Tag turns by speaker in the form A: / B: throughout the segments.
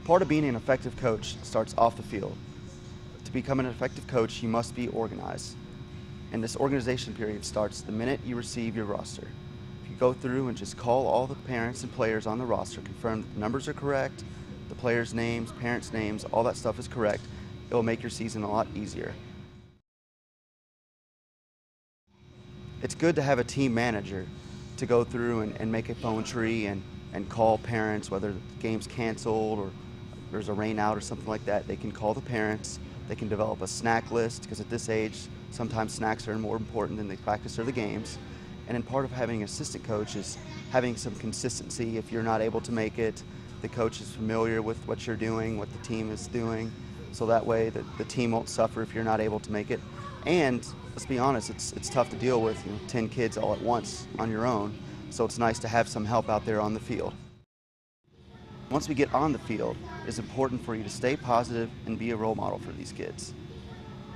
A: Part of being an effective coach starts off the field. To become an effective coach, you must be organized. And this organization period starts the minute you receive your roster. If you go through and just call all the parents and players on the roster, confirm that the numbers are correct, the players' names, parents' names, all that stuff is correct, it will make your season a lot easier. It's good to have a team manager to go through and make a phone tree and call parents, whether the game's canceled or there's a rain out or something like that. They can call the parents, they can develop a snack list, because at this age, sometimes snacks are more important than the practice or the games. And then part of having an assistant coach is having some consistency. If you're not able to make it, the coach is familiar with what you're doing, what the team is doing, so that way the team won't suffer if you're not able to make it. And let's be honest, it's tough to deal with 10 kids all at once on your own, so it's nice to have some help out there on the field. Once we get on the field, it's important for you to stay positive and be a role model for these kids.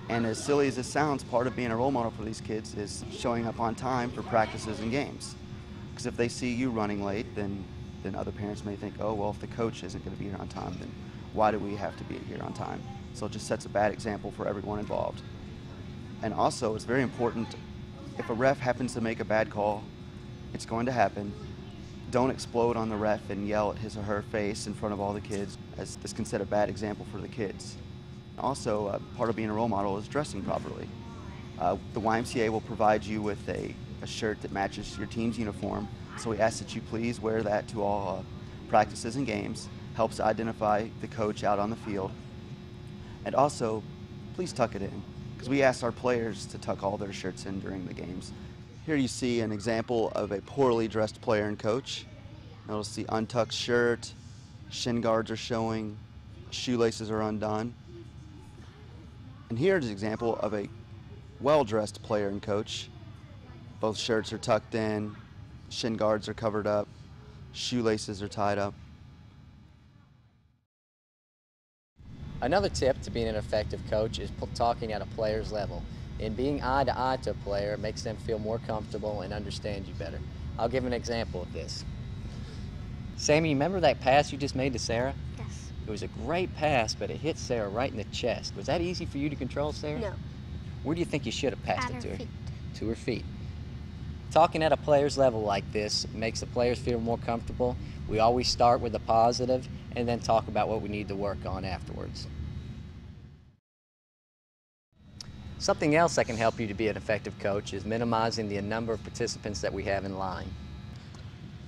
A: And as silly as this sounds, part of being a role model for these kids is showing up on time for practices and games. Because if they see you running late, then other parents may think, oh, well, if the coach isn't going to be here on time, then why do we have to be here on time? So it just sets a bad example for everyone involved. And also, it's very important, if a ref happens to make a bad call, it's going to happen. Don't explode on the ref and yell at his or her face in front of all the kids, as this can set a bad example for the kids. Also, part of being a role model is dressing properly. The YMCA will provide you with a shirt that matches your team's uniform, so we ask that you please wear that to all practices and games. Helps identify the coach out on the field. And also, please tuck it in, because we ask our players to tuck all their shirts in during the games. Here you see an example of a poorly dressed player and coach. Notice the untucked shirt, shin guards are showing, shoelaces are undone. And here's an example of a well-dressed player and coach. Both shirts are tucked in, shin guards are covered up, shoelaces are tied up.
B: Another tip to being an effective coach is talking at a player's level. And being eye to eye to a player makes them feel more comfortable and understand you better. I'll give an example of this. Sammy, remember that pass you just made to Sarah?
C: Yes.
B: It was a great pass, but it hit Sarah right in the chest. Was that easy for you to control, Sarah?
C: No.
B: Where do you think you should have passed
C: At
B: it to
C: her
B: her?
C: feet.
B: To her feet. Talking at a player's level like this makes the players feel more comfortable. We always start with the positive and then talk about what we need to work on afterwards. Something else that can help you to be an effective coach is minimizing the number of participants that we have in line.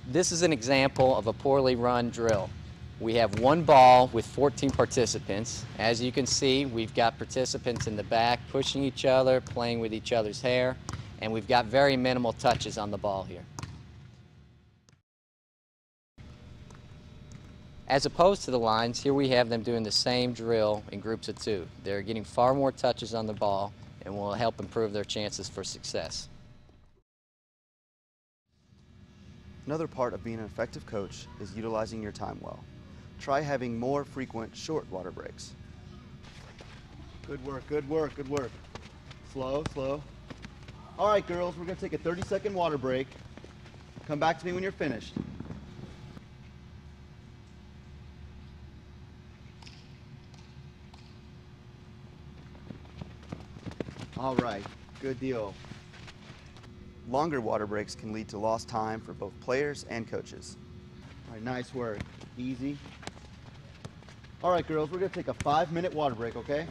B: This is an example of a poorly run drill. We have one ball with 14 participants. As you can see, we've got participants in the back pushing each other, playing with each other's hair, and we've got very minimal touches on the ball here. As opposed to the lines, here we have them doing the same drill in groups of two. They're getting far more touches on the ball and will help improve their chances for success.
A: Another part of being an effective coach is utilizing your time well. Try having more frequent short water breaks. Good work, good work, good work. Slow, slow. All right, girls, we're gonna take a 30-second water break. Come back to me when you're finished. All right, good deal. Longer water breaks can lead to lost time for both players and coaches. All right, nice work. Easy. All right, girls, we're gonna take a 5-minute water break, okay?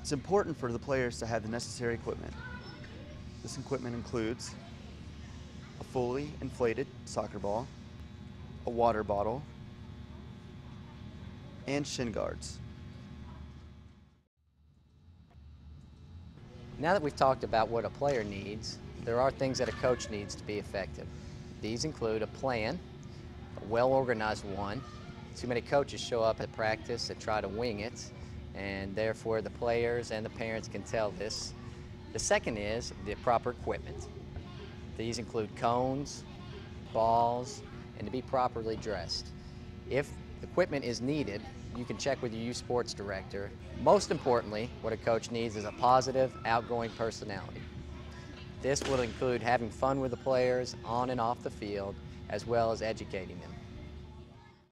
A: It's important for the players to have the necessary equipment. This equipment includes a fully inflated soccer ball, a water bottle, and shin guards.
B: Now that we've talked about what a player needs, there are things that a coach needs to be effective. These include a plan, a well-organized one. Too many coaches show up at practice and try to wing it, and therefore the players and the parents can tell this. The second is the proper equipment. These include cones, balls, and to be properly dressed. If equipment is needed, you can check with your youth sports director. Most importantly, what a coach needs is a positive, outgoing personality. This will include having fun with the players on and off the field, as well as educating them.